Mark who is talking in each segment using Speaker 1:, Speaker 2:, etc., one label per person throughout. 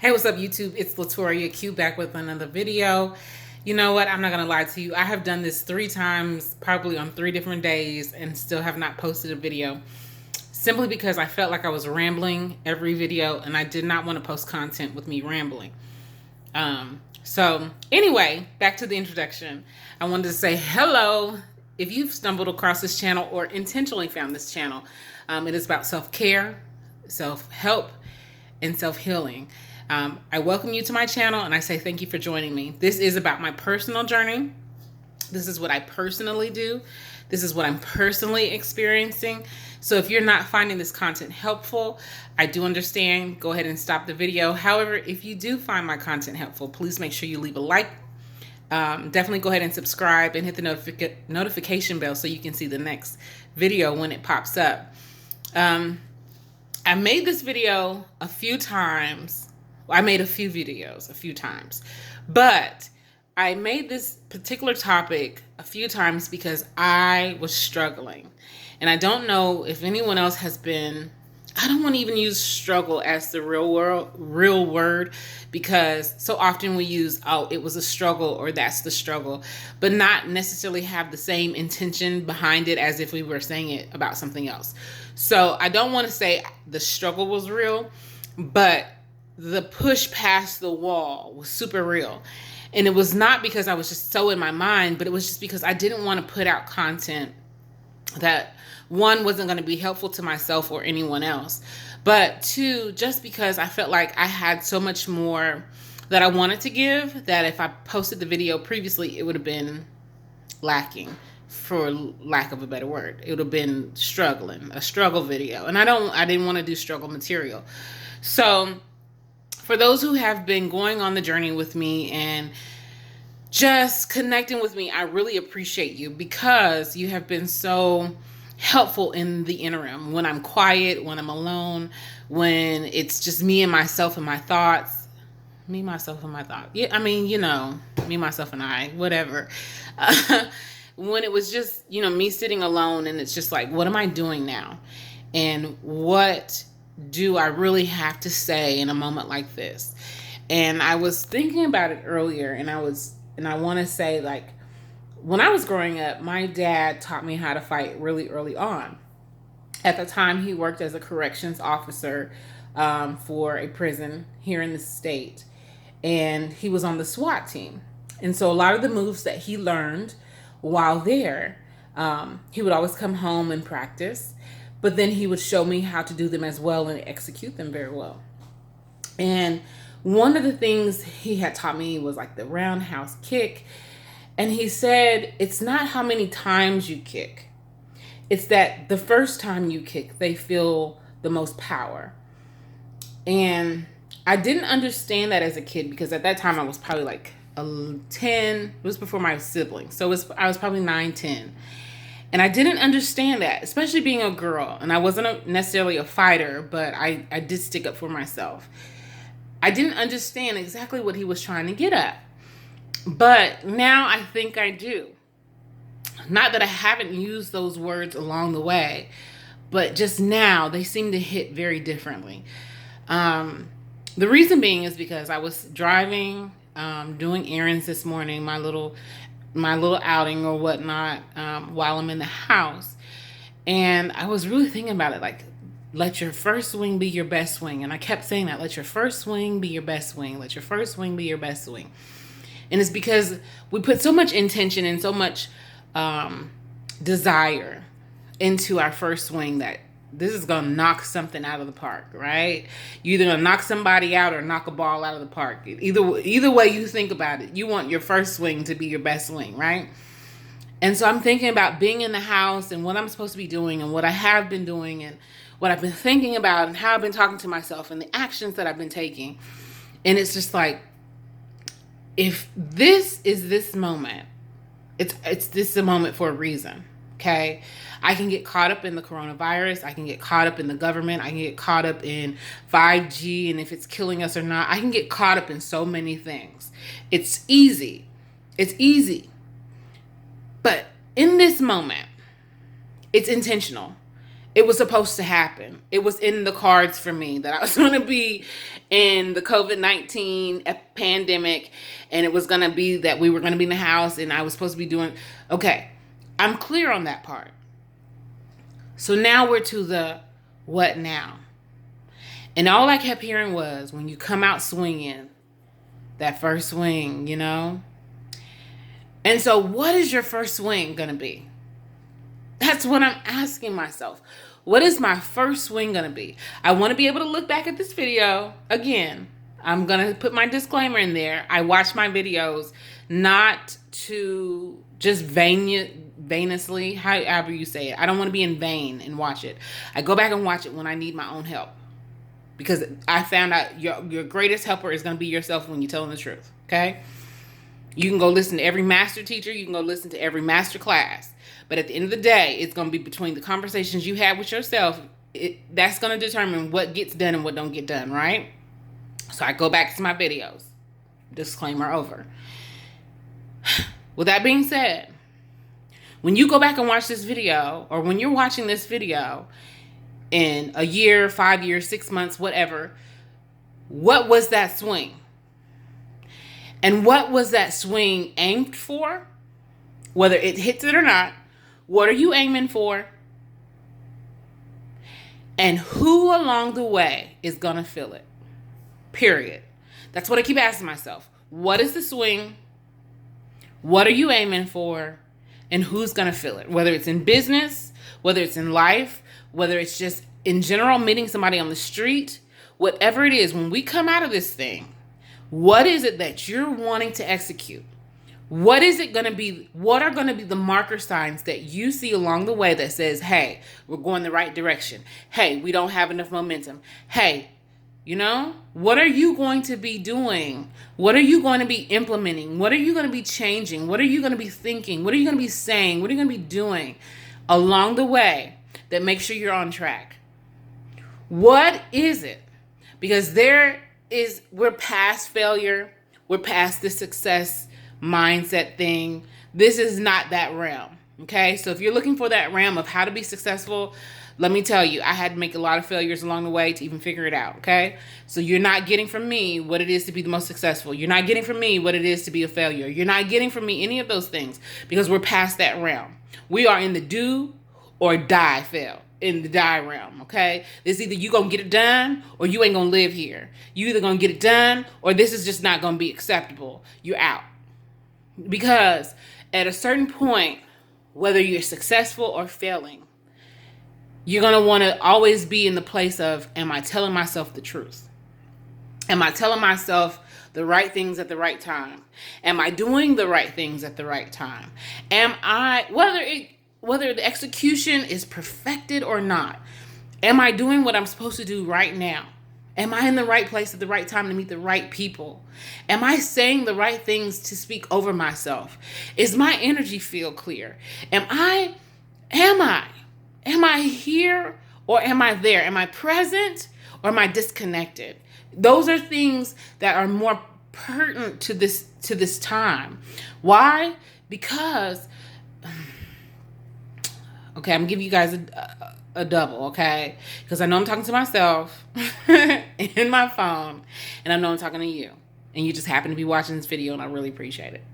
Speaker 1: Hey, what's up, YouTube? It's latorieaq back with another video. You know what? I'm not going to lie to you. I have done this 3 times, probably on 3 different days, and still have not posted a video. Simply because I felt like I was rambling every video, and I did not want to post content with me rambling. So anyway, back to the introduction. I wanted to say hello. If you've stumbled across this channel or intentionally found this channel, it is about self-care, self-help, and self-healing. I welcome you to my channel and I say thank you for joining me. This is about my personal journey. This is what I personally do. This is what I'm personally experiencing. So if you're not finding this content helpful, I do understand. Go ahead and stop the video. However, if you do find my content helpful, please make sure you leave a like. Definitely go ahead and subscribe and hit the notification bell so you can see the next video when it pops up. I made this video a few times. I made a few videos a few times, but I made this particular topic a few times because I was struggling. And I don't know if anyone else has been, I don't want to even use struggle as the real word, because so often we use, oh, it was a struggle or that's the struggle, but not necessarily have the same intention behind it as if we were saying it about something else. So I don't want to say the struggle was real, but the push past the wall was super real. And it was not because I was just so in my mind, but it was just because I didn't want to put out content that, one, wasn't going to be helpful to myself or anyone else, but two, just because I felt like I had so much more that I wanted to give, that if I posted the video previously, it would have been lacking, for lack of a better word. It would have been a struggle video. And I didn't want to do struggle material. So for those who have been going on the journey with me and just connecting with me, I really appreciate you, because you have been so helpful in the interim. When I'm quiet, when I'm alone, when it's just me and myself and my thoughts. Me, myself, and my thoughts. Yeah, I mean, you know, me, myself, and I, whatever. When it was just, you know, me sitting alone, and it's just like, what am I doing now? And what do I really have to say in a moment like this? And I was thinking about it earlier, and I want to say, like, when I was growing up, my dad taught me how to fight really early on. At the time, he worked as a corrections officer for a prison here in the state, and he was on the SWAT team. And so a lot of the moves that he learned while there, he would always come home and practice, but then he would show me how to do them as well and execute them very well. And one of the things he had taught me was like the roundhouse kick. And he said, it's not how many times you kick. It's that the first time you kick, they feel the most power. And I didn't understand that as a kid, because at that time I was probably like 10. It was before my siblings. So I was probably 9, 10. And I didn't understand that, especially being a girl. And I wasn't necessarily a fighter, but I did stick up for myself. I didn't understand exactly what he was trying to get at. But now I think I do. Not that I haven't used those words along the way, but just now they seem to hit very differently. The reason being is because I was driving, doing errands this morning, my little outing or whatnot, while I'm in the house. And I was really thinking about it, like, let your first swing be your best swing. And I kept saying that, let your first swing be your best swing. Let your first swing be your best swing. And it's because we put so much intention and so much desire into our first swing that this is going to knock something out of the park, right? You're either going to knock somebody out or knock a ball out of the park. Either way you think about it, you want your first swing to be your best swing, right? And so I'm thinking about being in the house and what I'm supposed to be doing and what I have been doing and what I've been thinking about and how I've been talking to myself and the actions that I've been taking. And it's just like, if this is this moment, this is a moment for a reason, okay? I can get caught up in the coronavirus. I can get caught up in the government. I can get caught up in 5G and if it's killing us or not. I can get caught up in so many things. It's easy. It's easy. But in this moment, it's intentional. It was supposed to happen. It was in the cards for me that I was going to be in the COVID-19 pandemic, and it was going to be that we were going to be in the house, and I was supposed to be doing, okay, I'm clear on that part. So now we're to the what now? And all I kept hearing was, when you come out swinging, that first swing, you know? And so what is your first swing going to be? That's what I'm asking myself. What is my first swing going to be? I want to be able to look back at this video. Again, I'm going to put my disclaimer in there. I watch my videos not to just vainously, however you say it. I don't want to be in vain and watch it. I go back and watch it when I need my own help. Because I found out your greatest helper is going to be yourself when you're telling the truth. Okay? You can go listen to every master teacher. You can go listen to every master class. But at the end of the day, it's going to be between the conversations you have with yourself. That's going to determine what gets done and what don't get done, right? So I go back to my videos. Disclaimer over. With that being said, when you go back and watch this video, or when you're watching this video in a year, 5 years, 6 months, whatever, what was that swing? And what was that swing aimed for? Whether it hits it or not, what are you aiming for? And who along the way is going to feel it? Period. That's what I keep asking myself. What is the swing? What are you aiming for? And who's going to feel it? Whether it's in business, whether it's in life, whether it's just in general meeting somebody on the street, whatever it is, when we come out of this thing, what is it that you're wanting to execute? What is it going to be? What are going to be the marker signs that you see along the way that says, hey, we're going the right direction. Hey, we don't have enough momentum. Hey, you know, what are you going to be doing? What are you going to be implementing? What are you going to be changing? What are you going to be thinking? What are you going to be saying? What are you going to be doing along the way that makes sure you're on track? What is it? Because we're past failure. We're past the success mindset thing. This is not that realm. Okay. So if you're looking for that realm of how to be successful, let me tell you, I had to make a lot of failures along the way to even figure it out. Okay. So you're not getting from me what it is to be the most successful. You're not getting from me what it is to be a failure. You're not getting from me any of those things, because we're past that realm. We are in the do or die in the die realm. Okay. It's either you gonna get it done or you ain't gonna live here. You either gonna get it done or this is just not gonna be acceptable. You're out. Because at a certain point, whether you're successful or failing, you're going to want to always be in the place of, am I telling myself the truth? Am I telling myself the right things at the right time? Am I doing the right things at the right time? Am I, whether the execution is perfected or not, am I doing what I'm supposed to do right now? Am I in the right place at the right time to meet the right people? Am I saying the right things to speak over myself? Is my energy field clear? Am I here or am I there? Am I present or am I disconnected? Those are things that are more pertinent to this time. Why? Because, okay, I'm gonna give you guys a double, okay? Because I know I'm talking to myself in my phone, and I know I'm talking to you, and you just happen to be watching this video, and I really appreciate it.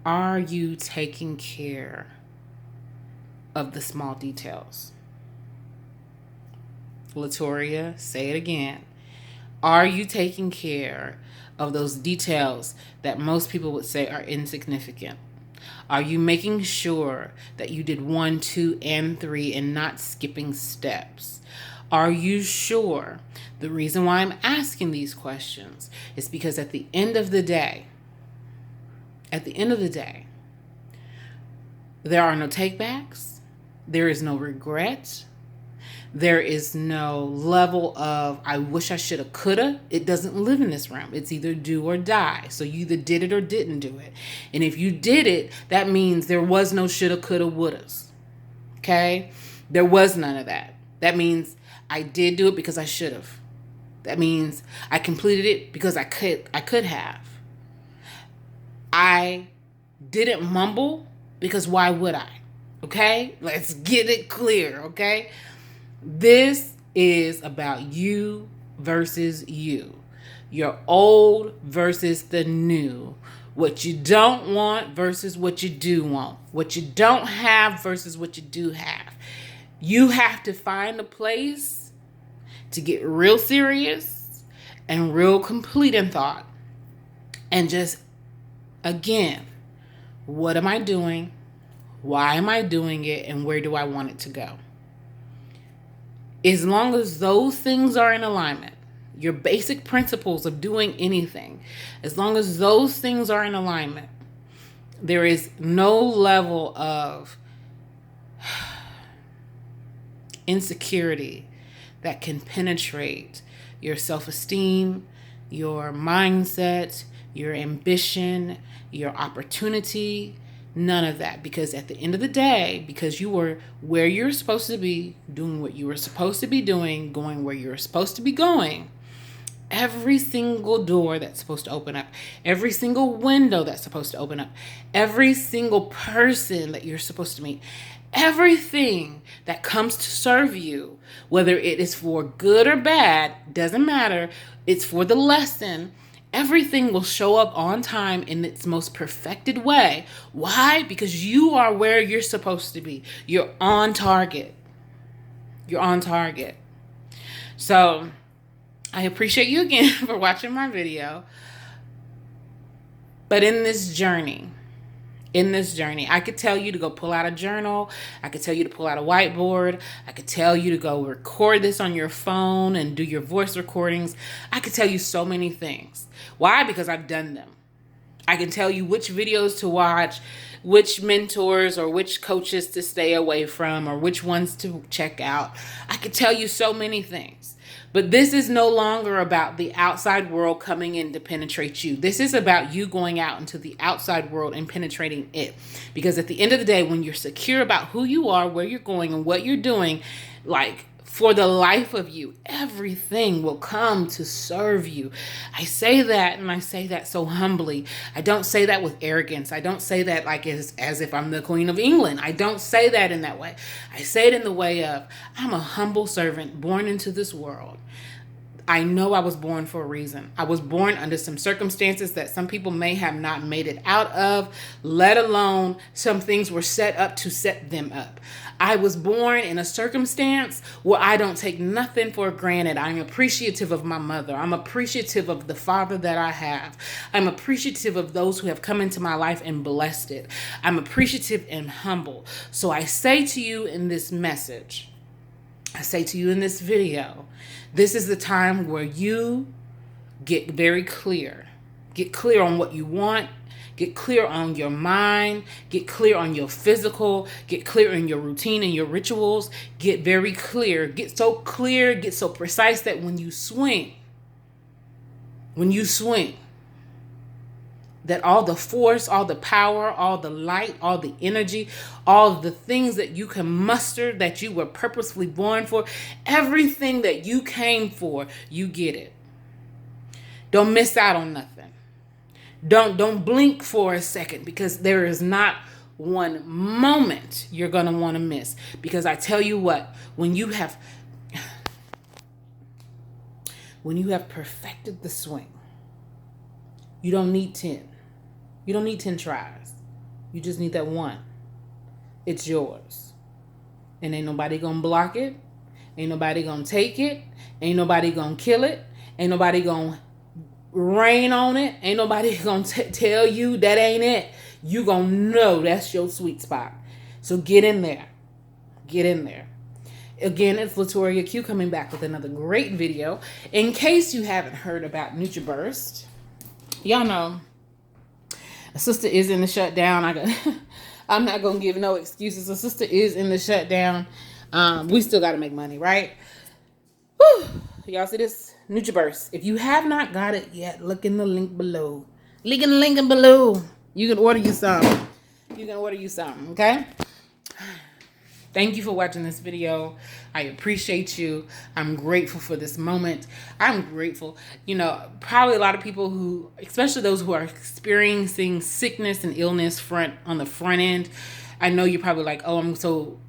Speaker 1: Are you taking care of the small details? Latoria, say it again. Are you taking care of those details that most people would say are insignificant? Are you making sure that you did 1, 2, and 3 and not skipping steps? Are you sure? The reason why I'm asking these questions is because at the end of the day, there are no takebacks. There is no regret. There is no level of, I wish I shoulda, coulda. It doesn't live in this realm. It's either do or die. So you either did it or didn't do it. And if you did it, that means there was no shoulda, coulda, wouldas. Okay? There was none of that. That means I did do it because I should have. That means I completed it because I could have. I didn't mumble because why would I? Okay? Let's get it clear, okay? This is about you versus you. Your old versus the new. What you don't want versus what you do want. What you don't have versus what you do have. You have to find a place to get real serious and real complete in thought. And just, again, what am I doing? Why am I doing it? And where do I want it to go? As long as those things are in alignment, your basic principles of doing anything, as long as those things are in alignment, there is no level of insecurity that can penetrate your self-esteem, your mindset, your ambition, your opportunity, none of that. Because at the end of the day, because you were where you're supposed to be, doing what you were supposed to be doing, going where you're supposed to be going, every single door that's supposed to open up, every single window that's supposed to open up, every single person that you're supposed to meet, everything that comes to serve you, whether it is for good or bad, doesn't matter, it's for the lesson, everything will show up on time in its most perfected way. Why? Because you are where you're supposed to be. You're on target. You're on target. So I appreciate you again for watching my video. But in this journey, I could tell you to go pull out a journal. I could tell you to pull out a whiteboard. I could tell you to go record this on your phone and do your voice recordings. I could tell you so many things. Why? Because I've done them. I can tell you which videos to watch, which mentors or which coaches to stay away from, or which ones to check out. I could tell you so many things. But this is no longer about the outside world coming in to penetrate you. This is about you going out into the outside world and penetrating it. Because at the end of the day, when you're secure about who you are, where you're going, and what you're doing, like for the life of you, everything will come to serve you. I say that, and I say that so humbly. I don't say that with arrogance. I don't say that like as if I'm the Queen of England. I don't say that in that way. I say it in the way of, I'm a humble servant born into this world. I know I was born for a reason. I was born under some circumstances that some people may have not made it out of, let alone some things were set up to set them up. I was born in a circumstance where I don't take nothing for granted. I'm appreciative of my mother. I'm appreciative of the father that I have. I'm appreciative of those who have come into my life and blessed it. I'm appreciative and humble. So I say to you in this message, I say to you in this video, this is the time where you get very clear. Get clear on what you want. Get clear on your mind. Get clear on your physical. Get clear in your routine and your rituals. Get very clear. Get so clear, get so precise that when you swing, that all the force, all the power, all the light, all the energy, all the things that you can muster that you were purposefully born for, everything that you came for, you get it. Don't miss out on nothing. Don't blink for a second, because there is not one moment you're going to want to miss. Because I tell you what, when you have perfected the swing, you don't need 10. You don't need 10 tries. You just need that one. It's yours. And ain't nobody gonna block it. Ain't nobody gonna take it. Ain't nobody gonna kill it. Ain't nobody gonna rain on it. Ain't nobody gonna tell you that ain't it. You gonna know that's your sweet spot. So get in there. Get in there. Again, it's latorieaq coming back with another great video. In case you haven't heard about NUTRABURST, y'all know a sister is in the shutdown. I'm not gonna give no excuses. A sister is in the shutdown. We still gotta make money, right? Whew. Y'all see this NUTRABURST? If you have not got it yet, look in the link below. Link in the link below. You can order you some. Okay? Thank you for watching this video. I appreciate you. I'm grateful for this moment. I'm grateful. You know, probably a lot of people who, especially those who are experiencing sickness and illness on the front end, I know you're probably like, oh, I'm so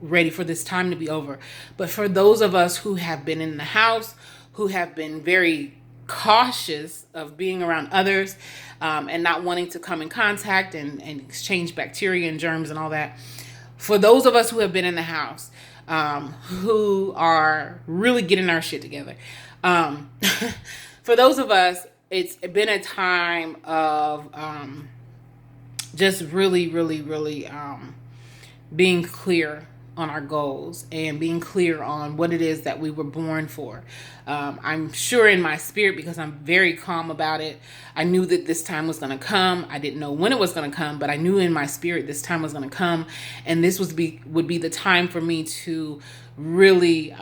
Speaker 1: ready for this time to be over. But for those of us who have been in the house, who have been very cautious of being around others, and not wanting to come in contact and exchange bacteria and germs and all that, for those of us who have been in the house, who are really getting our shit together, for those of us, it's been a time of just really being clear on our goals and being clear on what it is that we were born for. I'm sure in my spirit, because I'm very calm about it, I knew that this time was going to come. I didn't know when it was going to come, but I knew in my spirit this time was going to come, and this would be the time for me to really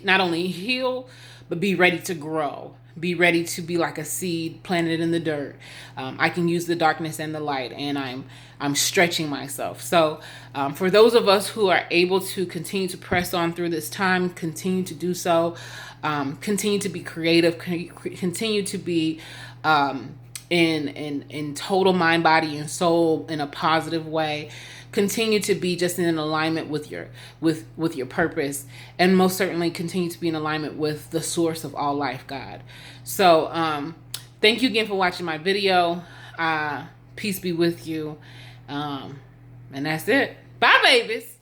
Speaker 1: not only heal, but be ready to grow. Be ready to be like a seed planted in the dirt. I can use the darkness and the light, and I'm stretching myself. So for those of us who are able to continue to press on through this time, continue to do so. Continue to be creative. Continue to be in total mind, body, and soul in a positive way. Continue to be just in alignment with your purpose, and most certainly continue to be in alignment with the source of all life, God. So thank you again for watching my video. Peace be with you, and that's it. Bye, babies.